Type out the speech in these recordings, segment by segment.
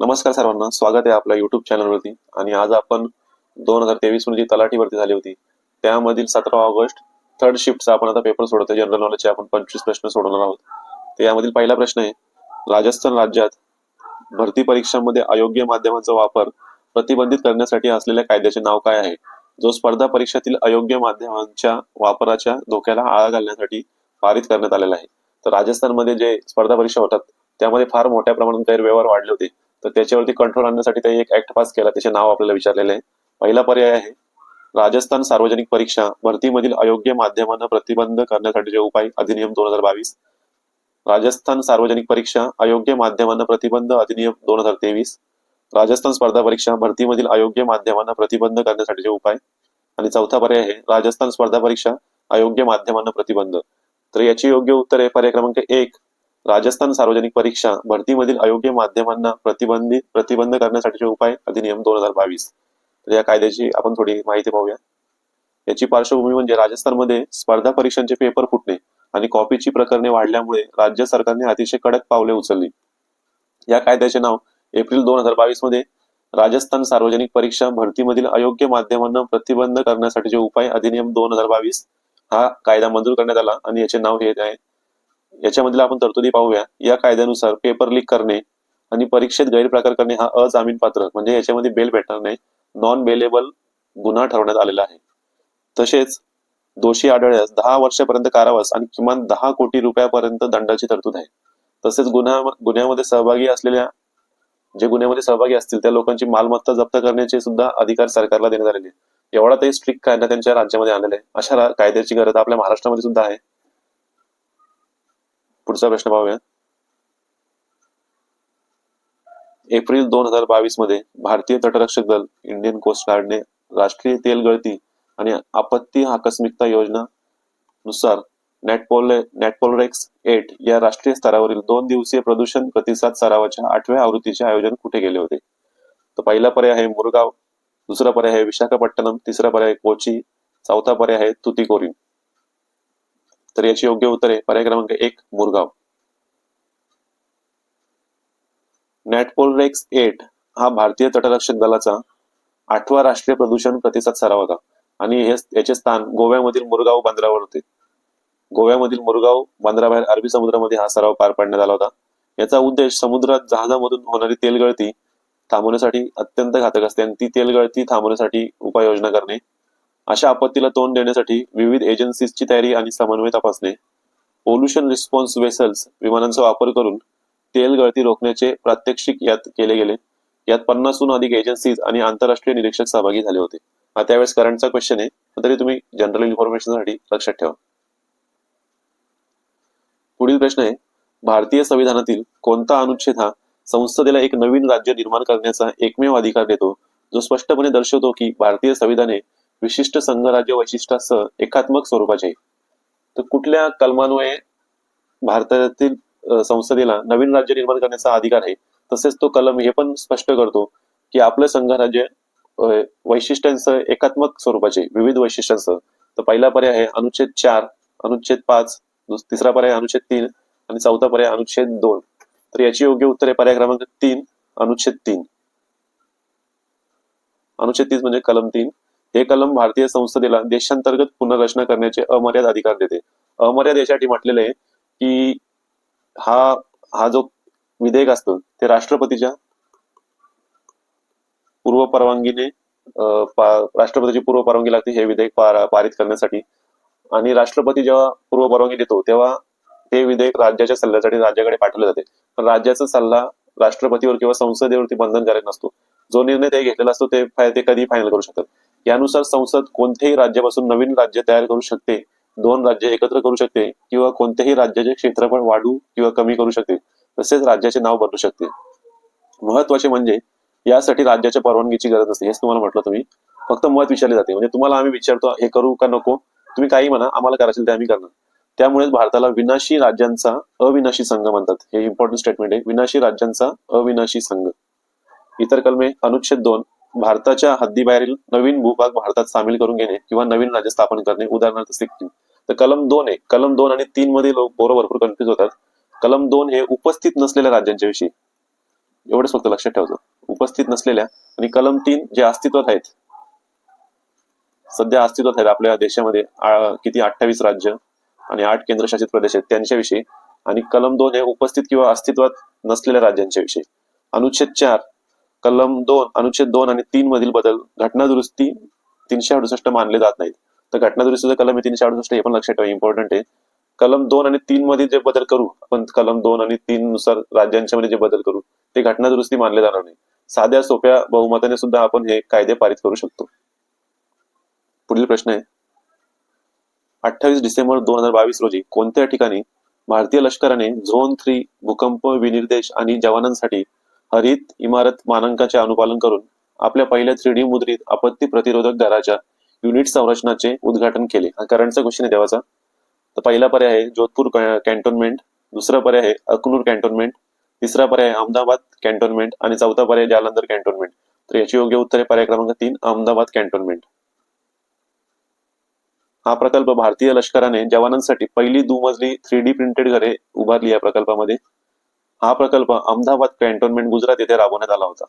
नमस्कार सर्वांना, स्वागत आहे आपल्या युट्यूब चॅनलवरती. आणि आज आपण 2023 मध्ये तलाठी भरती झाली होती त्यामधील 17 ऑगस्ट थर्ड शिफ्टचा आपण आता पेपर सोडवतोय. जनरल नॉलेजचे आपण 25 प्रश्न सोडवणार आहोत. तर यामधील पहिला प्रश्न आहे, राजस्थान राज्यात भरती परीक्षांमध्ये अयोग्य माध्यमांचा वापर प्रतिबंधित करण्यासाठी असलेल्या कायद्याचे नाव काय आहे, जो स्पर्धा परीक्षेतील अयोग्य माध्यमांच्या वापराच्या धोक्याला आळा घालण्यासाठी पारित करण्यात आलेला आहे. तर राजस्थानमध्ये जे स्पर्धा परीक्षा होतात त्यामध्ये फार मोठ्या प्रमाणात गैरव्यवहार वाढले होते, तर त्याच्यावरती कंट्रोल आणण्यासाठी ते एक ऍक्ट पास केला. त्याचे नाव आपल्याला विचारलेले आहे. पहिला पर्याय आहे, राजस्थान सार्वजनिक परीक्षा भरतीमधील अयोग्य माध्यमांना प्रतिबंध करण्यासाठीचे उपाय अधिनियम 2022. राजस्थान सार्वजनिक परीक्षा अयोग्य माध्यमांना प्रतिबंध अधिनियम 2023. राजस्थान स्पर्धा परीक्षा भरतीमधील अयोग्य माध्यमांना प्रतिबंध करण्यासाठीचे उपाय. आणि चौथा पर्याय आहे, राजस्थान स्पर्धा परीक्षा अयोग्य माध्यमांना प्रतिबंध. तर याची योग्य उत्तर आहे पर्याय क्रमांक 1, राजस्थान सार्वजनिक परीक्षा भरतीमधील अयोग्य माध्यमांना प्रतिबंध करण्यासाठीचे उपाय अधिनियम 2022. तर या कायद्याची आपण थोडी माहिती पाहूया. याची पार्श्वभूमी म्हणजे राजस्थानमध्ये स्पर्धा परीक्षांचे पेपर फुटणे आणि कॉपीची प्रकरणे वाढल्यामुळे राज्य सरकारने अतिशय कडक पावले उचलली. या कायद्याचे नाव एप्रिल 2022 मध्ये राजस्थान सार्वजनिक परीक्षा भरतीमधील अयोग्य माध्यमांना प्रतिबंध करण्यासाठीचे उपाय अधिनियम 2022 हा कायदा मंजूर करण्यात आला आणि याचे नाव हे आहे. याच्यामधील आपण तरतुदी पाहूया. या कायद्यानुसार पेपर लीक करणे आणि परीक्षेत गैरप्रकार करणे हा अजामीन पात्र म्हणजे याच्यामध्ये बेल भेटणार नाही, नॉन बेलेबल गुन्हा ठरवण्यात आलेला आहे. तसेच दोषी आढळल्यास 10 वर्षापर्यंत कारावास आणि किमान 10 कोटी रुपयापर्यंत दंडाची तरतूद आहे. तसेच गुन्ह्यामध्ये सहभागी असतील त्या लोकांची मालमत्ता जप्त करण्याचे सुद्धा अधिकार सरकारला देण्यात आलेले. एवढा ते स्ट्रिक्ट कायदा त्यांच्या राज्यामध्ये आणलेला आहे. अशा कायद्याची गरज आपल्या महाराष्ट्रामध्ये सुद्धा आहे. पुढचा प्रश्न पाहूया. एप्रिल 2022 मध्ये भारतीय तटरक्षक दल इंडियन कोस्ट गार्डने राष्ट्रीय तेल गळती आणि आपत्ती आकस्मिकता योजना नुसार नॅटपोलरेक्स 8 या राष्ट्रीय स्तरावरील 2 दिवसीय प्रदूषण प्रतिसाद सरावाच्या 8व्या आवृत्तीचे आयोजन कुठे केले होते? तर पहिला पर्याय आहे मुरगाव, दुसरा पर्याय आहे विशाखापट्टणम, तिसरा पर्याय कोची, चौथा पर्याय आहे तुतीकोरीन. तर याची योग्य उत्तर आहे पर्याय क्रमांक 1 मुरगाव. नॅटपोलरेक्स 8 हा भारतीय तटरक्षक दलाचा 8वा राष्ट्रीय प्रदूषण प्रतिसाद सराव होता आणि याचे स्थान गोव्यामधील मुरगाव बंदरावर होते. गोव्यामधील मुरगाव बंदराबाहेर अरबी समुद्रामध्ये हा सराव पार पाडण्यात आला होता. याचा उद्देश समुद्रात जहाजामधून होणारी तेलगळती थांबवण्यासाठी अत्यंत घातक असते आणि ती तेलगळती थांबवण्यासाठी उपाययोजना करणे, अशा आपत्तीला तोंड देण्यासाठी विविध एजन्सीजची तयारी आणि समन्वय तपासणे, पोल्युशन रिस्पॉन्स वेसल्स विमानांचा वापर करून तेल गळती रोखण्याचे प्रात्यक्षिक यात केले गेले. यात 50हून अधिक एजन्सीज आणि आंतरराष्ट्रीय निरीक्षक सहभागी झाले होते. हा त्यावेळेस करंटचा क्वेश्चन आहे, तरी तुम्ही जनरल इन्फॉर्मेशन साठी लक्षात ठेवा. पुढील प्रश्न आहे, भारतीय संविधानातील कोणता अनुच्छेद हा संसदेला एक नवीन राज्य निर्माण करण्याचा एकमेव अधिकार देतो, जो स्पष्टपणे दर्शवतो की भारतीय संविधाने विशिष्ट संघराज्य वैशिष्ट्यासह एकात्मक स्वरूपाचे आहे? तर कुठल्या कलमान्वये भारतातील संसदेला नवीन राज्य निर्माण करण्याचा अधिकार आहे? तसेच तो कलम हे पण स्पष्ट करतो की आपलं संघराज्य वैशिष्ट्यांसह एकात्मक स्वरूपाचे विविध वैशिष्ट्यांसह. तर पहिला पर्याय आहे अनुच्छेद 4, अनुच्छेद 5, तिसरा पर्याय अनुच्छेद 3 आणि चौथा पर्याय अनुच्छेद 2. तर याची योग्य उत्तर आहे पर्याय क्रमांक 3 अनुच्छेद 3. अनुच्छेद 30 म्हणजे कलम 3. हे कलम भारतीय संसदेला देशांतर्गत पुनर्रचना करण्याचे अमर्याद अधिकार देते. अमर्याद यासाठी म्हटलेलं आहे की हा जो विधेयक असतं ते राष्ट्रपतीच्या पूर्व परवानगीने राष्ट्रपतीची पूर्व परवानगी लागते हे विधेयक पारित करण्यासाठी. आणि राष्ट्रपती जेव्हा पूर्व परवानगी देतो तेव्हा ते विधेयक राज्याच्या सल्ल्यासाठी राज्याकडे पाठवले जाते. पण राज्याचा सल्ला राष्ट्रपतीवर किंवा संसदेवरती बंधनकारक नसतो. जो निर्णय ते घेतलेला असतो ते कधी फायनल करू शकतात. यानुसार संसद कोणत्याही राज्यापासून नवीन राज्य तयार करू शकते, 2 राज्य एकत्र करू शकते किंवा कोणत्याही राज्याचे क्षेत्रफळ वाढवू किंवा कमी करू शकते, तसेच राज्याचे नाव बदलू शकते. महत्वाचे म्हणजे यासाठी राज्याच्या परवानगीची गरज नसते. हेच तुम्हाला म्हटलं, तुम्ही फक्त मत विचारले जाते. म्हणजे तुम्हाला आम्ही विचारतो हे करू का नको, तुम्ही काही म्हणा, आम्हाला करायचं ते आम्ही करणार. त्यामुळेच भारताला विनाशी राज्यांचा अविनाशी संघ म्हणतात. हे इम्पॉर्टंट स्टेटमेंट आहे, विनाशी राज्यांचा अविनाशी संघ. इतर कलमे अनुच्छेद 2, भारताच्या हद्दीबाहेरील नवीन भूभाग भारतात सामील करून घेणे किंवा नवीन राज्य स्थापन करणे, उदाहरणार्थ सिक्कीम. तर कलम 2 आहे. कलम 2 आणि 3 मध्ये पोरं भरपूर कन्फ्युज होतात. कलम 2 हे उपस्थित नसलेल्या राज्यांच्या विषयी. एवढंच फक्त लक्षात ठेवायचं. उपस्थित नसलेल्या आणि कलम 3 जे अस्तित्वात आहेत, सध्या अस्तित्वात आहेत आपल्या देशामध्ये, किती 28 राज्य आणि 8 केंद्रशासित प्रदेश आहेत त्यांच्याविषयी, आणि कलम 2 हे उपस्थित किंवा अस्तित्वात नसलेल्या राज्यांच्या विषयी. अनुच्छेद 4 कलम 2 अनुच्छेद 2 आणि 3 मधील बदल घटना दुरुस्ती 368 मानले जात नाहीत. तर घटना दुरुस्तीचा कलम आहे 368, हे पण लक्षात ठेवा, इम्पॉर्टंट आहे. कलम 2 आणि 3 मध्ये जे बदल करू आपण, कलम 2 आणि 3 नुसार राज्यांच्या मध्ये जे बदल करू ते घटना दुरुस्ती मानले जाणार नाही. साध्या सोप्या बहुमताने सुद्धा आपण हे कायदे पारित करू शकतो. पुढील प्रश्न आहे, 28 डिसेंबर 2022 रोजी कोणत्या ठिकाणी भारतीय लष्कराने झोन 3 भूकंप विनिर्देश आणि जवानांसाठी हरित इमारत मानकांचे अनुपालन करून आपल्या पहिल्या 3D मुद्रित आपत्ती प्रतिरोधक घराच्या युनिट संरचनाचे उद्घाटन केले? हा करंटचा क्वेश्चन आहे तेव्हाचा. तर पहिला पर्याय आहे जोधपूर कॅन्टोन्मेंट, दुसरा पर्याय आहे अखनूर कॅन्टोन्मेंट, तिसरा पर्याय आहे अहमदाबाद कॅन्टोन्मेंट आणि चौथा पर्याय जालंधर कॅन्टोन्मेंट. तर याची योग्य उत्तर आहे पर्याय क्रमांक 3, अहमदाबाद कॅन्टोन्मेंट. हा प्रकल्प भारतीय लष्कराने जवानांसाठी पहिली दुमजली 3D प्रिंटेड घरे उभारली या प्रकल्पामध्ये. हा प्रकल्प अहमदाबाद कॅन्टोन्मेंट गुजरात येथे राबवण्यात आला होता.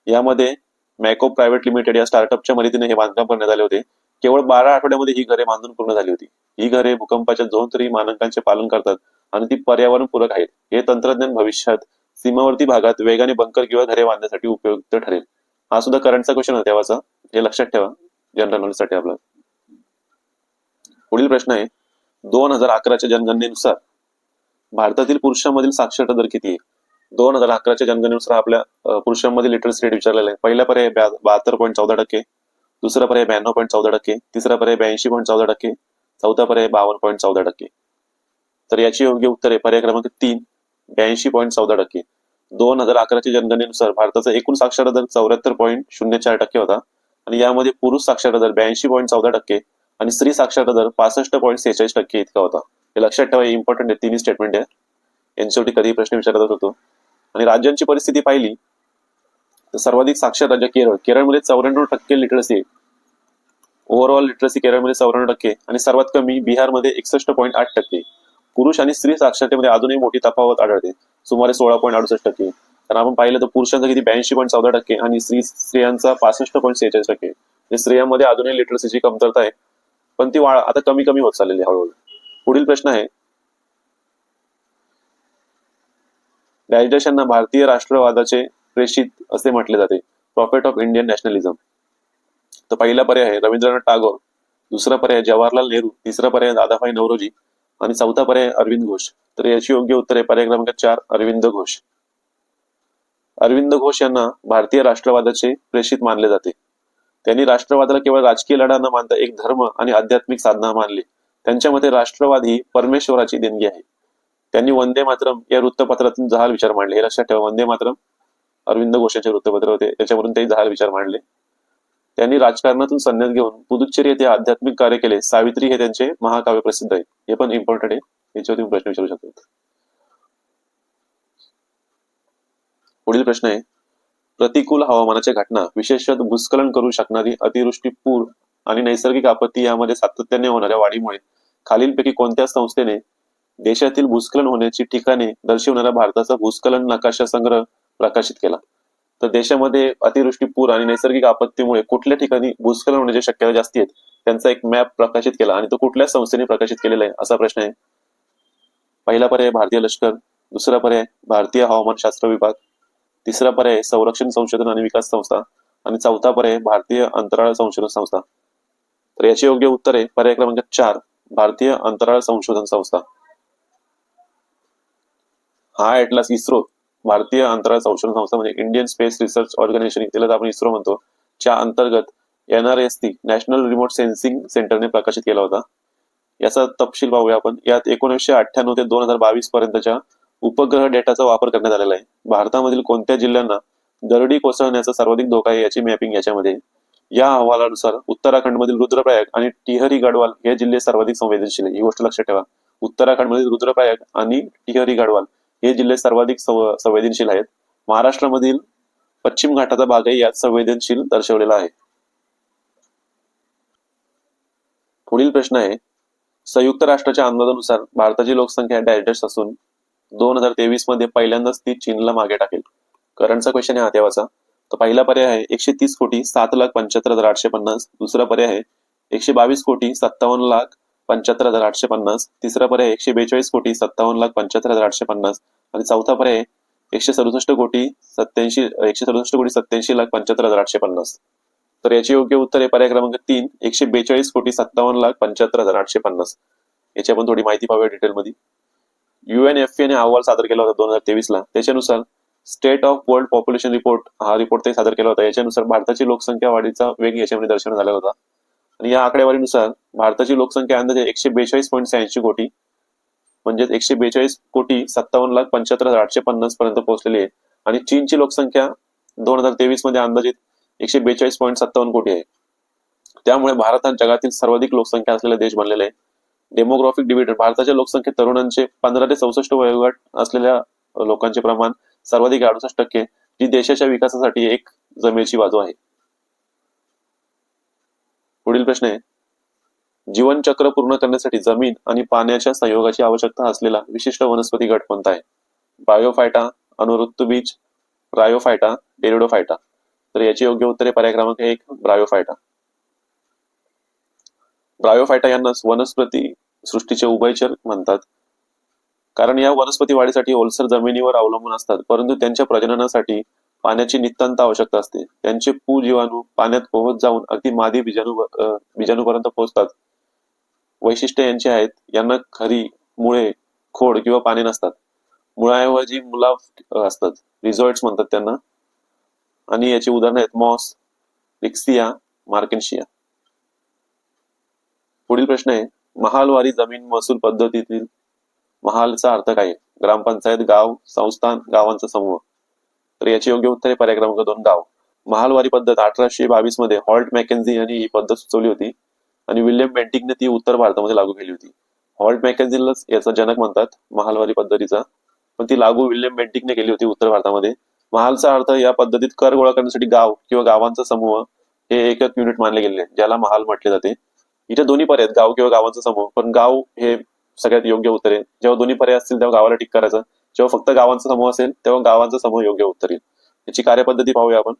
यामध्ये मॅको प्रायव्हेट लिमिटेड या स्टार्टअपच्या मदतीने हे बांधकाम करण्यात आले होते. केवळ 12 आठवड्यामध्ये ही घरे बांधून पूर्ण झाली होती. ही घरे भूकंपाच्या झोन 3 मानकांचे पालन करतात आणि ती पर्यावरण पूरक आहेत. हे तंत्रज्ञान भविष्यात सीमावर्ती भागात वेगाने बंकर किंवा घरे बांधण्यासाठी उपयुक्त ठरेल. हा सुद्धा करंटचा क्वेश्चन आहे तेव्हाचा, हे लक्षात ठेवा जनरल नॉलेजसाठी आपला. पुढील प्रश्न आहे, 2011च्या जनगणनेनुसार भारतातील पुरुषांमधील साक्षरता दर किती आहे? 2011च्या जनगणनेनुसार आपल्या पुरुषांमधील लिटरसी रेट विचारलेला आहे. पहिला पर्याय 72.14%, दुसरा पर्याय 92.14%, तिसरा पर्याय 82.14%, चौथा पर्याय 52.14%. तर याची योग्य उत्तर आहे पर्याय क्रमांक 3, 82.14%. 2011च्या जनगणनेनुसार भारताचा एकूण साक्षरता दर 74.04% होता आणि यामध्ये पुरुष साक्षरता दर 82.14% आणि स्त्री साक्षरता दर 65.46% इतका होता. हे लक्षात ठेवा, इम्पॉर्टंट आहे, तिन्ही स्टेटमेंट आहे, यांच्यावरती कधी प्रश्न विचारला जातो. आणि राज्यांची परिस्थिती पाहिली तर सर्वाधिक साक्षर राज्य केरळ, केरळमध्ये 94% लिटरसी आहे. ओव्हरऑल लिटरसी केरळमध्ये 94% आणि सर्वात कमी बिहारमध्ये 61.8%. पुरुष आणि स्त्री साक्षरतेमध्ये अजूनही मोठी तफावत आढळते, सुमारे 16.68%. कारण आपण पाहिलं तर पुरुषांचा किती 82.14% आणि स्त्रियांचा 65.46%. स्त्रियांमध्ये अजूनही लिटरसीची कमतरता आहे, पण ती आता कमी कमी होत चाललेली हळूहळू. पुढील प्रश्न आहे, राजर्षींना भारतीय राष्ट्रवादाचे प्रेषित असे म्हटले जाते, प्रॉफेट ऑफ इंडियन नॅशनलिझम. तर पहिला पर्याय आहे रवींद्रनाथ टागोर, दुसरा पर्याय जवाहरलाल नेहरू, तिसरा पर्याय दादाभाई नौरोजी आणि चौथा पर्याय अरविंद घोष. तर याची योग्य उत्तर आहे पर्याय क्रमांक 4, अरविंद घोष. अरविंद घोष यांना भारतीय राष्ट्रवादाचे प्रेषित मानले जाते. त्यांनी राष्ट्रवादाला केवळ राजकीय लढा न मानता एक धर्म आणि आध्यात्मिक साधना मानली. त्यांच्या मते राष्ट्रवाद ही परमेश्वराची देणगी आहे. त्यांनी वंदे मातरम या वृत्तपत्रातून जहाल विचार मांडले. हे लक्षात ठेवा, वंदे मातरम अरविंद घोषांचे वृत्तपत्र होते, त्याच्यावरून ते जहाल विचार मांडले. त्यांनी राजकारणातून संन्यास घेऊन पुदुच्चेरी येथे आध्यात्मिक कार्य केले. सावित्री हे त्यांचे महाकाव्य प्रसिद्ध आहे, हे पण इम्पॉर्टंट आहे, याच्यावरती प्रश्न विचारू शकतात. पुढील प्रश्न आहे, प्रतिकूल हवामानाच्या घटना विशेषतः भूस्खलन करू शकणारी अतिवृष्टी, पूर आणि नैसर्गिक आपत्ती यामध्ये सातत्याने होणाऱ्या वाढीमुळे खालीलपैकी कोणत्या संस्थेने देशातील भूस्खलन होण्याची ठिकाणे दर्शवणारा भारताचा भूस्खलन नकाशा संग्रह प्रकाशित केला? तर देशामध्ये अतिवृष्टी, पूर आणि नैसर्गिक आपत्तीमुळे कुठल्या ठिकाणी भूस्खलन होण्याची शक्यता जास्ती आहेत त्यांचा एक मॅप प्रकाशित केला आणि तो कुठल्या संस्थेने प्रकाशित केलेला आहे असा प्रश्न आहे. पहिला पर्याय भारतीय लष्कर, दुसरा पर्याय भारतीय हवामानशास्त्र विभाग, तिसरा पर्याय संरक्षण संशोधन आणि विकास संस्था आणि चौथा पर्याय भारतीय अंतराळ संशोधन संस्था. तर याचे योग्य उत्तर आहे पर्याय क्रमांक 4, भारतीय अंतराळ संशोधन संस्था. हा ऍटलास इस्रो, भारतीय अंतराळ संशोधन संस्था म्हणजे इंडियन स्पेस रिसर्च ऑर्गनायझेशन, त्याला आपण इस्रो म्हणतो, च्या अंतर्गत NRST नॅशनल रिमोट सेन्सिंग सेंटरने प्रकाशित केला होता. याचा तपशील पाहूया आपण. यात 1998 ते 2022 पर्यंतच्या उपग्रह डेटाचा वापर करण्यात आलेला आहे. भारतामधील कोणत्या जिल्ह्यांना दरडी कोसळण्याचा सर्वाधिक धोका आहे याची मॅपिंग याच्यामध्ये. या अहवालानुसार उत्तराखंडमधील रुद्रप्रयाग आणि टिहरी गढवाल हे जिल्हे सर्वाधिक संवेदनशील आहे. ही गोष्ट लक्षात ठेवा, उत्तराखंडमधील रुद्रप्रयाग आणि टिहरी गढवाल हे जिल्हे सर्वाधिक संवेदनशील आहेत. महाराष्ट्रामधील पश्चिम घाटाचा भागही यात संवेदनशील दर्शवलेला आहे. पुढील प्रश्न आहे, संयुक्त राष्ट्राच्या अंदाजानुसार भारताची लोकसंख्या डॅश असून 2023 मध्ये पहिल्यांदाच ती चीनला मागे टाकेल. करंटचा क्वेश्चन आहे हा तेव्हाचा. तर पहिला पर्याय आहे 130,07,75,850. दुसरा पर्याय आहे 122,57,75,850. तिसरा पर्याय 142,57,75,850 आणि चौथा पर्याय 167,87,87,87,75,850. तर याचे योग्य उत्तर आहे पर्याय क्रमांक 3, 142,57,75,850. याची आपण थोडी माहिती पाहूया डिटेलमध्ये. UNFPA ने अहवाल सादर केला होता 2023ला. त्याच्यानुसार state of world population report हा रिपोर्ट ते सादर केला होता. याच्यानुसार भारताची लोकसंख्या वाढीचा वेग याच्यामध्ये दर्शवण्यात आला होता. आणि या आकडेवारीनुसार भारताची लोकसंख्या अंदाजे 142.86 कोटी म्हणजेच 142,57,75,850 पर्यंत पोहोचलेली आहे. आणि चीनची लोकसंख्या 2023 मध्ये अंदाजित 142.57 कोटी आहे. त्यामुळे भारत हा जगातील सर्वाधिक लोकसंख्या असलेला देश बनलेला आहे. डेमोग्राफिक डिव्हिडंड भारताच्या लोकसंख्येत तरुणांचे 15 ते 64 वयोगट असलेल्या लोकांचे प्रमाण सर्वाधिक 68%, जी देशाच्या विकासासाठी एक जमेची बाजू आहे. पुढील प्रश्न आहे, जीवनचक्र पूर्ण करण्यासाठी जमीन आणि पाण्याच्या संयोगाची आवश्यकता असलेला विशिष्ट वनस्पती गट कोणता आहे? बायोफायटा, अनुऋतुबीज, ब्रायोफायटा, टेरिडोफायटा. तर याचे योग्य उत्तर आहे पर्याय क्रमांक 1, ब्रायोफायटा. ब्रायोफायटा यांनाच वनस्पती सृष्टीचे उभयचर म्हणतात, कारण या वनस्पती वाढीसाठी ओलसर जमिनीवर अवलंबून असतात, परंतु त्यांच्या प्रजननासाठी पाण्याची नितांत आवश्यकता असते. त्यांचे जीवाणू पाण्यात पोहोच जाऊन अगदी मादी बीजाणूपर्यंत पोहोचतात. वैशिष्ट्य यांचे आहेत, यांना खरी, मुळे, खोड किंवा पाने नसतात. मुळाऐवजी मुलाफ असतात, रिझॉइड्स म्हणतात त्यांना. आणि याची उदाहरणं आहेत मॉस, रिक्सिया, मार्केन्शिया. पुढील प्रश्न आहे, महालवारी जमीन महसूल पद्धतीतील महालचा अर्थ काय? ग्रामपंचायत, गाव, संस्थान, गावांचा समूह. तर याचे योग्य उत्तर आहे पर्याय क्रमांक 2, गाव. महालवारी पद्धत 1822 मध्ये हॉल्ट मॅकेन्झी यांनी ही पद्धत सुचवली होती आणि विल्यम बेंटिकने ती उत्तर भारतामध्ये लागू केली होती. हॉल्ट मॅकेन्झीलाच याचा जनक म्हणतात महालवारी पद्धतीचा, पण ती लागू विल्यम बेंटिकने केली होती उत्तर भारतामध्ये. महालचा अर्थ या पद्धतीत कर गोळा करण्यासाठी गाव किंवा गावांचा समूह हे एकच युनिट मानले गेले, ज्याला महाल म्हटले जाते. इथे दोन्ही पर्याय आहेत, गाव किंवा गावांचा समूह, पण गाव हे सगळ्यात योग्य उत्तर आहे. जेव्हा दोन्ही पर्याय असतील तेव्हा गावाला टिक करायचं, जेव्हा फक्त गावांचा समूह असेल तेव्हा गावांचा समूह योग्य उत्तर येईल. याची कार्यपद्धती पाहूया आपण.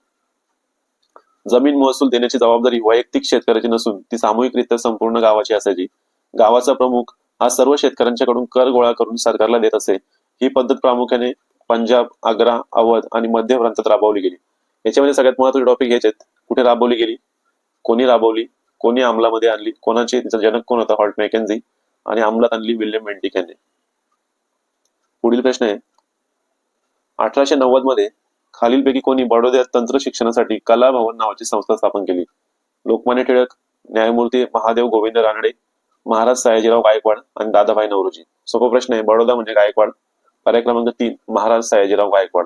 जमीन महसूल देण्याची जबाबदारी वैयक्तिक शेतकऱ्याची नसून ती सामूहिकरित्या संपूर्ण गावाची असायची. गावाचा प्रमुख हा सर्व शेतकऱ्यांच्याकडून कर गोळा करून सरकारला देत असे. ही पद्धत प्रामुख्याने पंजाब, आग्रा, अवध आणि मध्य प्रांतात राबवली गेली. याच्यामध्ये सगळ्यात महत्त्वाचे टॉपिक हेच आहेत, कुठे राबवली गेली, कोणी राबवली, कोणी अंमलामध्ये आणली, कोणाचे, तिचा जनक कोण होता हॉल्ट मॅकेन्झी, आणि अंमलात आणली विल्यम बेंटिक यांनी. पुढील प्रश्न आहे, 1890 मध्ये खालीलपैकी कोणी बडोद्यात तंत्र शिक्षणासाठी कला भवन नावाची संस्था स्थापन केली? लोकमान्य टिळक, न्यायमूर्ती महादेव गोविंद रानडे, महाराज सयाजीराव गायकवाड आणि दादाभाई नौरोजी. सोपा प्रश्न आहे, बडोदा म्हणजे गायकवाड. पर्याय क्रमांक 3, महाराज सयाजीराव गायकवाड.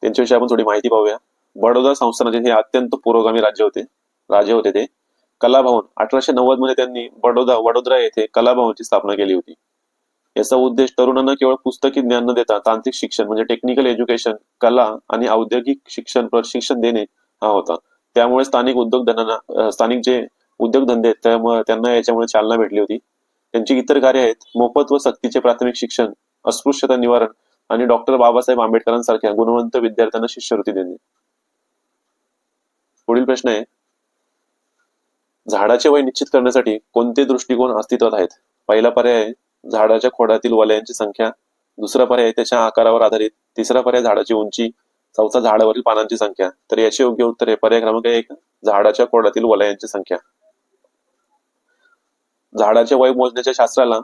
त्यांच्याविषयी आपण थोडी माहिती पाहूया. बडोदा संस्थानाचे हे अत्यंत पुरोगामी राजे होते ते. कलाभवन 1890 मध्ये त्यांनी वडोदरा येथे कलाभवनची स्थापना केली होती. याचा उद्देश तरुणांना केवळ पुस्तकी ज्ञान न देता तांत्रिक शिक्षण म्हणजे टेक्निकल एज्युकेशन, कला आणि औद्योगिक शिक्षण प्रशिक्षण देणे हा होता. त्यामुळे स्थानिक जे उद्योगधंदे आहेत त्यामुळे त्यांना याच्यामुळे चालना भेटली होती. त्यांची इतर कार्य आहेत मोफत व सक्तीचे प्राथमिक शिक्षण, अस्पृश्यता निवारण आणि डॉक्टर बाबासाहेब आंबेडकरांसारख्या गुणवंत विद्यार्थ्यांना शिष्यवृत्ती देणे. पुढील प्रश्न आहे, झाडाचे वय निश्चित करण्यासाठी कोणते दृष्टिकोन अस्तित्वात आहेत? पहिला पर्याय आहे झाडाच्या खोडातील वलयांची संख्या, दुसरा पर्याय त्याच्या आकारावर आधारित, तिसरा पर्याय झाडाची उंची, चौथा झाडावरील पानांची संख्या. तर याचे योग्य उत्तर आहे पर्याय क्रमांक 1, झाडाच्या खोडातील वलयांची संख्या. झाडाचे वय मोजण्याच्या शास्त्राला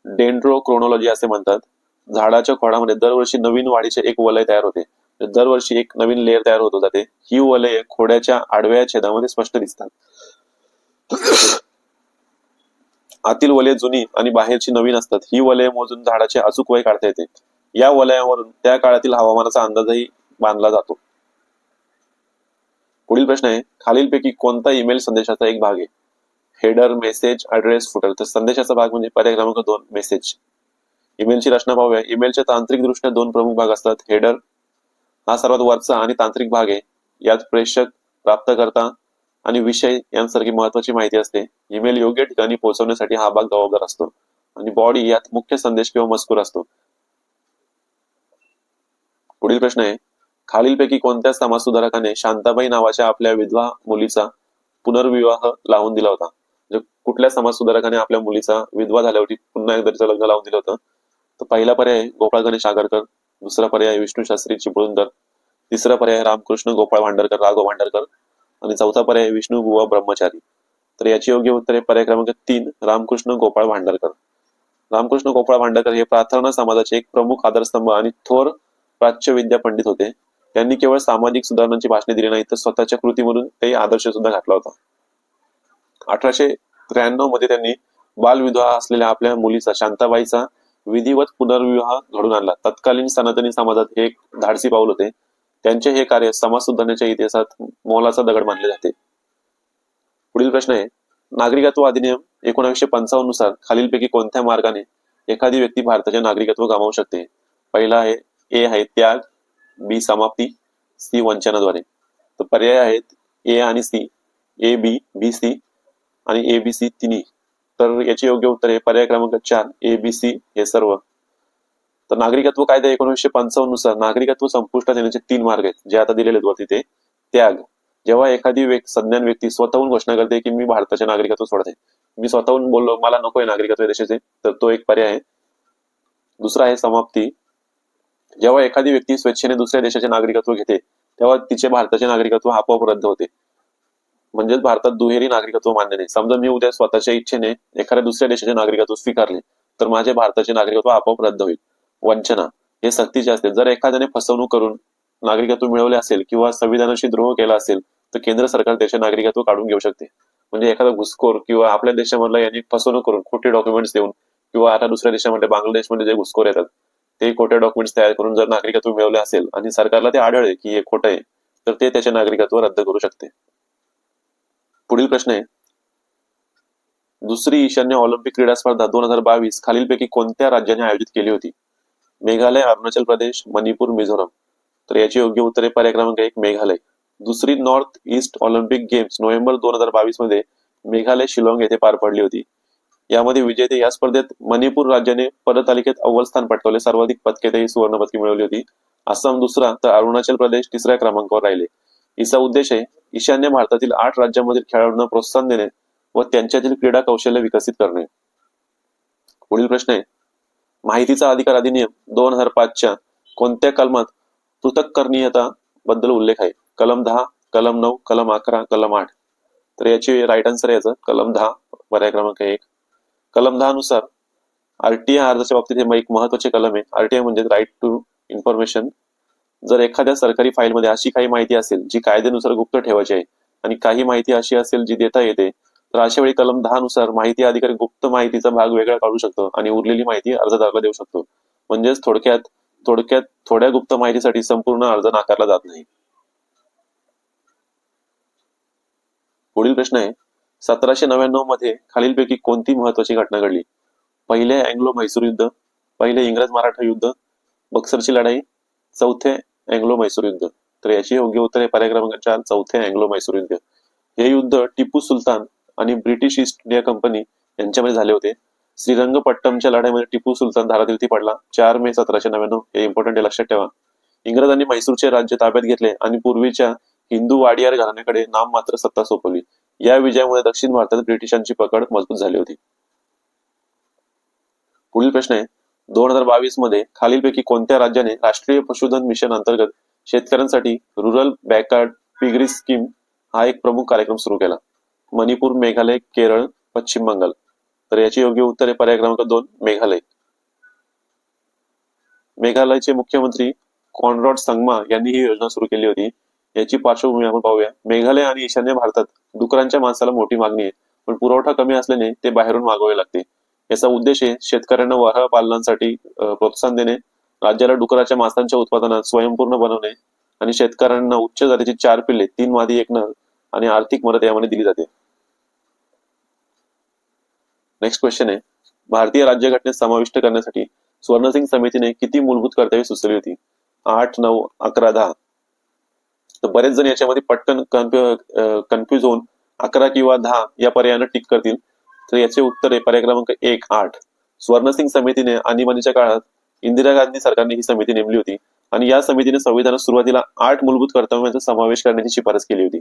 डेंड्रोक्रोनॉलॉजी असे म्हणतात. झाडाच्या खोडामध्ये दरवर्षी नवीन वाढीचे एक वलय तयार होते. दरवर्षी एक नवीन लेअर तयार होत जाते. ही वलये खोडाच्या आडव्या छेदामध्ये स्पष्ट दिसतात. आतील वलय जुनी आणि बाहेरची नवीन असतात. ही वलय मोजून झाडाचे अचूक वय काढता येते. या वलयावरून त्या काळातील हवामानाचा अंदाजही बांधला जातो. पुढील प्रश्न आहे, खालीलपैकी कोणता ईमेल संदेशाचा एक भाग आहे? Header, message, address, footer. तर संदेशाचा भाग म्हणजे पर्याय क्रमांक 2, मेसेज. ईमेलची रचना पाहूया. ईमेलच्या तांत्रिक दृष्ट्या 2 प्रमुख भाग असतात. हेडर हा सर्वात वरचा आणि तांत्रिक भाग आहे. यात प्रेषक, प्राप्तकर्ता आणि विषय यांसारखी महत्वाची माहिती असते. ईमेल योग्य ठिकाणी पोहोचवण्यासाठी हा भाग जबाबदार असतो. आणि बॉडी यात मुख्य संदेश किंवा मजकूर असतो. पुढील प्रश्न आहे, खालीलपैकी कोणत्या समाजसुधारकाने शांताबाई नावाच्या आपल्या विधवा मुलीचा पुनर्विवाह लावून दिला होता? म्हणजे कुठल्या समाजसुधारकाने आपल्या मुलीचा विधवा झाल्यावरती पुन्हा एकदा तिचं लग्न लावून दिलं होतं? तर पहिला पर्याय आहे गोपाळ गणेश आगरकर, दुसरा पर्याय आहे विष्णू शास्त्री चिपळूणकर, तिसरा पर्याय आहे रामकृष्ण गोपाळ भांडारकर राघव भांडारकर आणि चौथा पर्याय आहे विष्णू बुवा ब्रह्मचारी. तर याची योग्य उत्तर आहे पर्याय क्रमांक 3 रामकृष्ण गोपाळ भांडारकर. रामकृष्ण गोपाळ भांडारकर हे प्रार्थना समाजाचे एक प्रमुख आधारस्तंभ आणि थोर प्राच्यविद्या पंडित होते. त्यांनी केवळ सामाजिक सुधारणांची भाषणे दिली नाही तर स्वतःच्या कृतीमधून ते आदर्श सुद्धा घातला होता. 1893 मध्ये त्यांनी बालविधवा असलेल्या आपल्या मुलीचा शांताबाईचा विधिवत पुनर्विवाह घडून आणला. तत्कालीन सनातनी समाजात हे एक धाडसी पाऊल होते. त्यांचे हे कार्य समाज सुधारण्याच्या इतिहासात मोलाचा दगड मानले जाते. पुढील प्रश्न आहे, नागरिकत्व अधिनियम 1955 नुसार खालीलपैकी कोणत्या मार्गाने एखादी व्यक्ती भारताचे नागरिकत्व गमावू शकते? पहिला आहे ए आहे त्याग, बी समाप्ती, सी वंचनाद्वारे. तर पर्याय आहेत ए आणि C, A B, B C आणि ए बी सी तिन्ही. तर याचे योग्य उत्तर आहे पर्याय क्रमांक 4 ए बी सी हे सर्व. तर नागरिकत्व कायदा 1955 नुसार नागरिकत्व संपुष्टात येण्याचे 3 मार्ग आहेत जे आता दिलेले आहेत वरती. ते त्याग, जेव्हा एखादी सज्ञान व्यक्ती स्वतःहून घोषणा करते की मी भारताचे नागरिकत्व सोडते, मी स्वतःहून बोललो मला नकोय नागरिकत्व देशाचे, तर तो एक पर्याय आहे. दुसरा आहे समाप्ती, जेव्हा एखादी व्यक्ती स्वेच्छेने दुसऱ्या देशाचे नागरिकत्व घेते तेव्हा तिचे भारताचे नागरिकत्व आपोआप रद्द होते. म्हणजेच भारतात दुहेरी नागरिकत्व मान्य नाही. समजा मी उद्या स्वतःच्या इच्छेने एखाद्या दुसऱ्या देशाचे नागरिकत्व स्वीकारले तर माझे भारताचे नागरिकत्व आपोआप रद्द होईल. वंचना, हे सक्तीचे असते. जर एखाद्याने फसवणूक करून नागरिकत्व मिळवले असेल किंवा संविधानाशी द्रोह केला असेल तर केंद्र सरकार त्याचे नागरिकत्व काढून घेऊ शकते. म्हणजे एखादा घुसखोर किंवा आपल्या देशामधला यांनी फसवणूक करून खोटे डॉक्युमेंट्स देऊन किंवा आता दुसऱ्या देशामध्ये बांगलादेशमध्ये जे घुसखोर येतात ते खोटे डॉक्युमेंट्स तयार करून जर नागरिकत्व मिळवले असेल आणि सरकारला ते आढळले की हे खोटं आहे तर ते त्याचे नागरिकत्व रद्द करू शकते. पुढील प्रश्न आहे, दुसरी ईशान्य ऑलिम्पिक क्रीडा स्पर्धा 2022 खालीलपैकी कोणत्या राज्याने आयोजित केली होती? मेघालय, अरुणाचल प्रदेश, मणिपूर, मिझोराम. तर याची योग्य उत्तर आहे पर्याय क्रमांक 1 मेघालय. दुसरी north east Olympic games November 2022 मध्ये मेघालय शिलाँग येथे पार पडली होती. यामध्ये विजेते या स्पर्धेत मणिपूर राज्याने पदतालिकेत अव्वल स्थान पटकावले, सर्वाधिक पदके ही सुवर्ण पदके मिळवली होती. आसाम दुसरा तर अरुणाचल प्रदेश तिसऱ्या क्रमांकावर राहिले. याचा उद्देश आहे ईशान्य भारतातील 8 राज्यांमधील खेळाडूंना प्रोत्साहन देणे व त्यांच्यातील क्रीडा कौशल्य विकसित करणे. पुढील प्रश्न आहे, माहितीचा अधिकार अधिनियम 2005च्या कोणत्या कलमात पृथक्करणीयता बद्दल उल्लेख आहे? कलम 10, कलम 9, कलम 11, कलम 8. तर याची राईट आन्सर आहे याचं कलम 10 पर्याय क्रमांक 1. कलम 10 नुसार आरटीआय अर्जाच्या बाबतीत हे एक महत्वाचे कलम आहे. आरटीआय म्हणजे राईट टू इन्फॉर्मेशन. जर एखाद्या सरकारी फाईलमध्ये अशी काही माहिती असेल जी कायद्यानुसार गुप्त ठेवायची आहे आणि काही माहिती अशी असेल जी देता येते तर अशा वेळी कलम 10 नुसार माहिती अधिकारी गुप्त माहितीचा भाग वेगळा काढू शकतो आणि उरलेली माहिती अर्जदाराला देऊ शकतो. म्हणजेच थोडक्यात थोड्या गुप्त माहितीसाठी संपूर्ण अर्ज नाकारला जात नाही. पुढील प्रश्न आहे, 1799 मध्ये खालीलपैकी कोणती महत्वाची घटना घडली? पहिले अँग्लो-म्हैसूर युद्ध, पहिले इंग्रज-मराठा युद्ध, बक्सरची लढाई, चौथे अँग्लो-म्हैसूर युद्ध. तर याची योग्य उत्तर आहे पर्याय क्रमांक 4 चौथे अँग्लो-म्हैसूर युद्ध. हे युद्ध टिपू सुलतान आणि ब्रिटिश ईस्ट इंडिया कंपनी यांच्यामध्ये झाले होते. श्रीरंगपट्टमच्या लढाईमध्ये टिपू सुलतान धारातीर्थी पडला 4 मे 1799. हे इम्पॉर्टंट आहे, लक्षात ठेवा. इंग्रजांनी म्हैसूरचे राज्य ताब्यात घेतले आणि पूर्वीच्या हिंदू वाडियार घराण्याकडे नाममात्र सत्ता सोपवली. या विजयामुळे दक्षिण भारतात ब्रिटिशांची पकड मजबूत झाली होती. पुढील प्रश्न आहे, 2022 मध्ये खालीलपैकी कोणत्या राज्याने राष्ट्रीय पशुधन मिशन अंतर्गत शेतकऱ्यांसाठी रुरल बॅकयार्ड पिगरी स्कीम हा एक प्रमुख कार्यक्रम सुरू केला? मणिपूर, मेघालय, केरळ, पश्चिम बंगाल. तर याचे योग्य उत्तर आहे पर्याय क्रमांक 2 मेघालय. मेघालयचे मुख्यमंत्री कॉनरॉड संगमा यांनी ही योजना सुरू केली होती. याची पार्श्वभूमी आपण पाहूया. मेघालय आणि ईशान्य भारतात डुकरांच्या मांसाला मोठी मागणी आहे, पण पुरवठा कमी असल्याने ते बाहेरून मागवावे लागते. याचा उद्देश आहे शेतकऱ्यांना वराह पालनासाठी प्रोत्साहन देणे, राज्याला डुकराच्या मांसाच्या उत्पादनात स्वयंपूर्ण बनवणे आणि शेतकऱ्यांना उच्च जातीची 4 पिल्ले 3 मादी 1 नर आणि आर्थिक मदत यामध्ये दिली जाते. नेक्स्ट क्वेश्चन आहे, भारतीय राज्यघटनेत समाविष्ट करण्यासाठी स्वर्णसिंग समितीने किती मूलभूत कर्तव्ये सुचवली होती? 8, 9, 11, 10. तर बरेच जण याच्यामध्ये पटकन कन्फ्युज होऊन 11 किंवा 10 या पर्यायाने टिक करतील. तर याचे उत्तर आहे पर्याय क्रमांक 1, 8. स्वर्णसिंग समितीने आणीबाणीच्या काळात इंदिरा गांधी सरकारने ही समिती नेमली होती आणि या समितीने संविधानात सुरुवातीला 8 मूलभूत कर्तव्यांचा समावेश करण्याची शिफारस केली होती.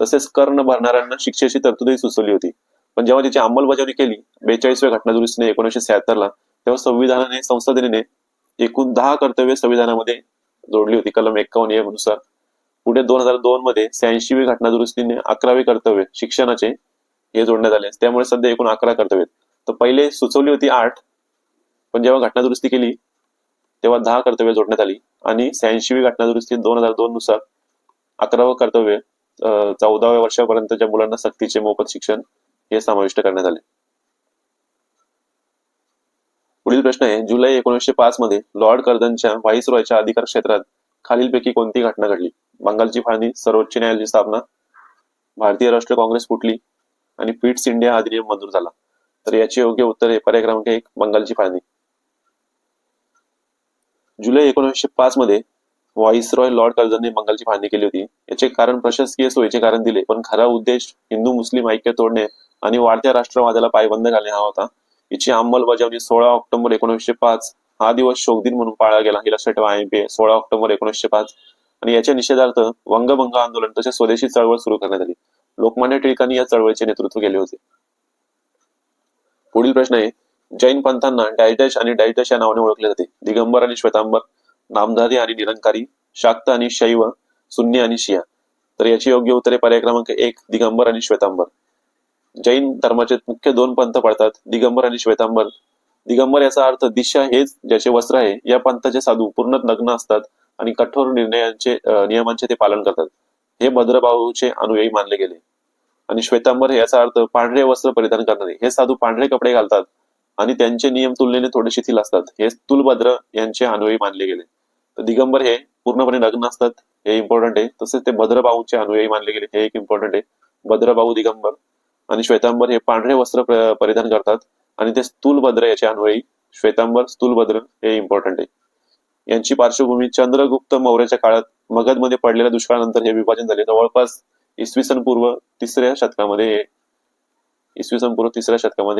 तसेच कर न भरणाऱ्यांना शिक्षेची तरतूदही सुचवली होती. पण जेव्हा त्याची अंमलबजावणी केली 42व्या घटनादुरुस्तीने 1976ला, तेव्हा संविधानाने संसदेने एकूण 10 कर्तव्ये संविधानामध्ये जोडली होती कलम 51A नुसार. पुढे 2002 मध्ये 86वी घटनादुरुस्तीने 11वे कर्तव्य शिक्षणाचे हे जोडण्यात आले. त्यामुळे सध्या एकूण 11 कर्तव्य. तर पहिले सुचवली होती 8, पण जेव्हा घटनादुरुस्ती केली तेव्हा 10 कर्तव्य जोडण्यात आली आणि 86वी घटनादुरुस्ती 2002 नुसार 11वं कर्तव्य 14व्या वर्षापर्यंतच्या मुलांना सक्तीचे मोफत शिक्षण हे समाविष्ट करण्यात आले. पुढील प्रश्न आहे, जुलै 1905 मध्ये लॉर्ड कर्झनच्या व्हाईसरॉयच्या अधिकार क्षेत्रात खालीलपैकी कोणती घटना घडली? बंगालची फाळणी, सर्वोच्च न्यायालयाची स्थापना, भारतीय राष्ट्रीय काँग्रेस फुटली आणि पिट्स इंडिया अधिनियम मंजूर झाला. तर याचे योग्य उत्तर आहे पर्याय क्रमांक 1, बंगालची फाळणी. जुलै 1905 मध्ये व्हाईसरॉय लॉर्ड कर्झनने बंगालची फाळणी केली होती. याचे कारण प्रशासकीय सोयीचे कारण दिले, पण खरा उद्देश हिंदू मुस्लिम ऐक्य तोडणे आणि वाढत्या राष्ट्रवादाला पायबंद घालणे हा होता. याची अंमलबजावणी 16 ऑक्टोबर 1905 हा दिवस शोक दिन म्हणून पाळला गेला. हे लक्षात ठेवा, 16 ऑक्टोबर 1905. आणि याच्या निषेधार्थ वंगभंग आंदोलन तसेच स्वदेशी चळवळ सुरू करण्यात आली. लोकमान्य टिळकांनी या चळवळीचे नेतृत्व केले होते. पुढील प्रश्न आहे, जैन पंथांना डॅश डॅश आणि डॅश डॅश या नावाने ओळखले जाते? दिगंबर आणि श्वेतांबर, नामधारी आणि निरंकारी, शाक्त आणि शैव, सुन्नी आणि शिया. तर याची योग्य उत्तरे पर्याय क्रमांक 1, दिगंबर आणि श्वेतांबर. जैन धर्माचे मुख्य 2 पंथ पडतात, दिगंबर आणि श्वेतांबर. दिगंबर याचा अर्थ दिशा हेच ज्याचे वस्त्र आहे. या पंथाचे साधू पूर्ण नग्न असतात आणि कठोर नियमांचे ते पालन करतात. हे भद्रबाहूचे अनुयायी मानले गेले. आणि श्वेतांबर याचा अर्थ पांढरे वस्त्र परिधान करणारे. हे साधू पांढरे कपडे घालतात आणि त्यांचे नियम तुलनेने थोडे शिथिल असतात. हे तुलभद्र यांचे अनुयायी मानले गेले. तर दिगंबर हे पूर्णपणे नग्न असतात, हे इम्पॉर्टंट आहे. तसेच ते भद्रबाहूचे अनुयायी मानले गेले, हे एक इम्पॉर्टंट आहे. भद्रबाहू दिगंबर. आणि श्वेतांबर हे पांढरे वस्त्र परिधान करतात आणि ते स्थूलभद्र याचे अनुयायी. श्वेतांबर, स्थूलभद्र हे इम्पॉर्टंट आहे. यांची पार्श्वभूमी चंद्रगुप्त मौर्याच्या काळात मगधमध्ये पडलेल्या दुष्काळानंतर हे विभाजन झाले. जवळपास इसवी सन पूर्व 3ऱ्या शतकामध्ये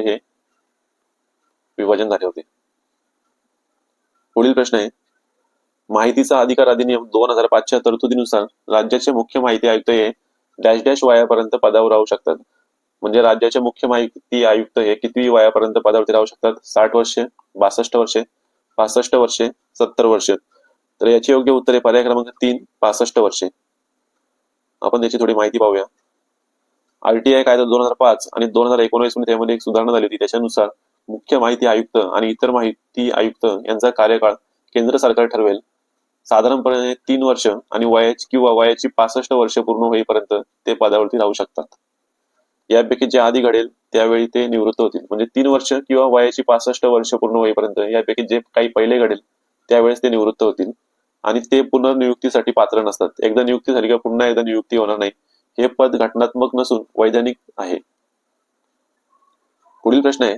हे विभाजन झाले होते. पुढील प्रश्न आहे, माहितीचा अधिकार अधिनियम 2005च्या तरतुदीनुसार राज्याचे मुख्य माहिती आयुक्त हे डॅश डॅश वयापर्यंत पदावर राहू शकतात. म्हणजे राज्याचे मुख्य माहिती आयुक्त हे किती वयापर्यंत पदावरती राहू शकतात? 60 वर्षे, 62 वर्षे, 65 वर्षे, 70 वर्षे. तर याची योग्य उत्तर आहे पर्याय क्रमांक 3, 65 वर्षे. आपण त्याची थोडी माहिती पाहूया. RTI कायदा 2005 आणि 2019 मध्ये त्यामध्ये एक सुधारणा झाली होती. त्याच्यानुसार मुख्य माहिती आयुक्त आणि इतर माहिती आयुक्त यांचा कार्यकाळ केंद्र सरकार ठरवेल. साधारणपणे 3 वर्ष आणि वयाची 65 वर्ष पूर्ण होईपर्यंत ते पदावरती राहू शकतात. यापैकी जे आधी घडेल त्यावेळी ते निवृत्त होतील. म्हणजे 3 वर्ष किंवा वयाची 65 वर्ष पूर्ण होईपर्यंत यापैकी जे काही पहिले घडेल त्यावेळेस ते निवृत्त होतील आणि ते पुनर्नियुक्तीसाठी पात्र नसतात. एकदा नियुक्ती झाली का पुन्हा एकदा नियुक्ती होणार नाही. हे पद घटनात्मक नसून वैधानिक आहे. पुढील प्रश्न आहे,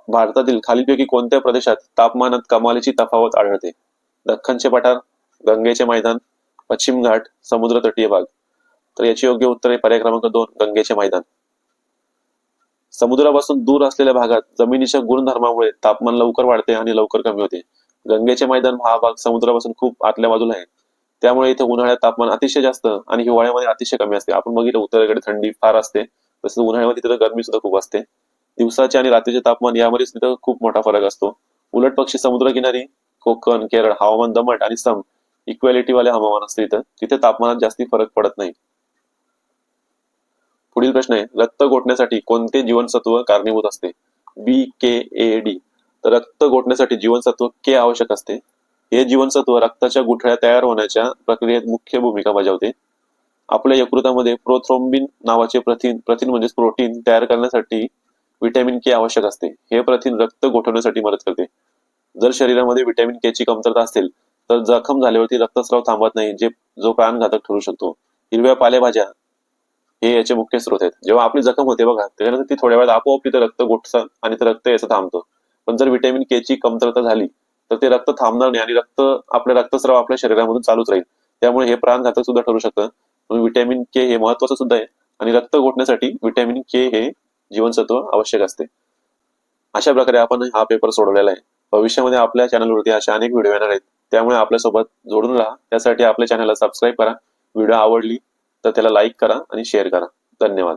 भारतातील खालीलपैकी कोणत्या प्रदेशात तापमानात कमालीची तफावत आढळते? दख्खनचे पठार, गंगेचे मैदान, पश्चिम घाट, समुद्र तटीय भाग. तर याची योग्य उत्तर आहे पर्याय क्रमांक 2, गंगेचे मैदान. समुद्रापासून दूर असलेल्या भागात जमिनीच्या गुणधर्मामुळे तापमान लवकर वाढते आणि लवकर कमी होते. गंगेचे मैदान हा भाग समुद्रापासून खूप आतल्या बाजूला आहे. त्यामुळे इथे उन्हाळ्यात तापमान अतिशय जास्त आणि हिवाळ्यामध्ये अतिशय कमी असते. आपण बघितलं उत्तरेकडे थंडी फार असते, तसंच उन्हाळ्यामध्ये तिथं गरमी सुद्धा खूप असते. दिवसाचे आणि रात्रीचे तापमान यामध्ये तिथं खूप मोठा फरक असतो. उलट पक्षी समुद्रकिनारी, कोकण, केरळ हवामान दमट आणि सम इक्वॅलिटी वाले हवामान असते. तिथे तापमानात जास्ती फरक पडत नाही. पुढील प्रश्न आहे, रक्त गोठण्यासाठी कोणते जीवनसत्व कारणीभूत असते? BKAD. तर रक्त गोठण्यासाठी जीवनसत्व K आवश्यक असते. हे जीवनसत्व रक्ताच्या गुठळ्या तयार होण्याच्या प्रक्रियेत मुख्य भूमिका बजावते. आपल्या यकृतामध्ये प्रोथ्रोम्बिन नावाचे प्रथिन म्हणजे प्रोटीन तयार करण्यासाठी व्हिटॅमिन K आवश्यक असते. हे प्रथिन रक्त गोठवण्यासाठी मदत करते. जर शरीरामध्ये व्हिटॅमिन K ची कमतरता असेल तर जखम झाल्यावरती रक्तस्राव थांबत नाही, जो प्राणघातक ठरू शकतो. हिरव्या पालेभाज्या हे याचे मुख्य स्रोत आहेत. जेव्हा आपली जखम होते बघा, त्याच्यानंतर ती थोड्या वेळात आपोआप तिथे रक्त गोठतं आणि ते रक्त याचं थांबतं. पण जर व्हिटॅमिन K ची कमतरता झाली तर ते रक्त थांबणार नाही आणि आपले रक्तस्राव आपल्या शरीरामधून चालूच राहील. त्यामुळे हे प्राणघातक सुद्धा ठरू शकतं. म्हणून व्हिटॅमिन K हे महत्वाचं सुद्धा आहे आणि रक्त गोठण्यासाठी व्हिटॅमिन K हे जीवनसत्व आवश्यक असते. अशा प्रकारे आपण हा पेपर सोडवलेला आहे. भविष्यामध्ये आपल्या चॅनलवरती अशा अनेक व्हिडिओ येणार आहेत. त्यामुळे आपल्यासोबत जोडून राहा. त्यासाठी आपल्या चॅनलला सबस्क्राईब करा. व्हिडिओ आवडली तर त्याला लाईक करा आणि शेअर करा. धन्यवाद.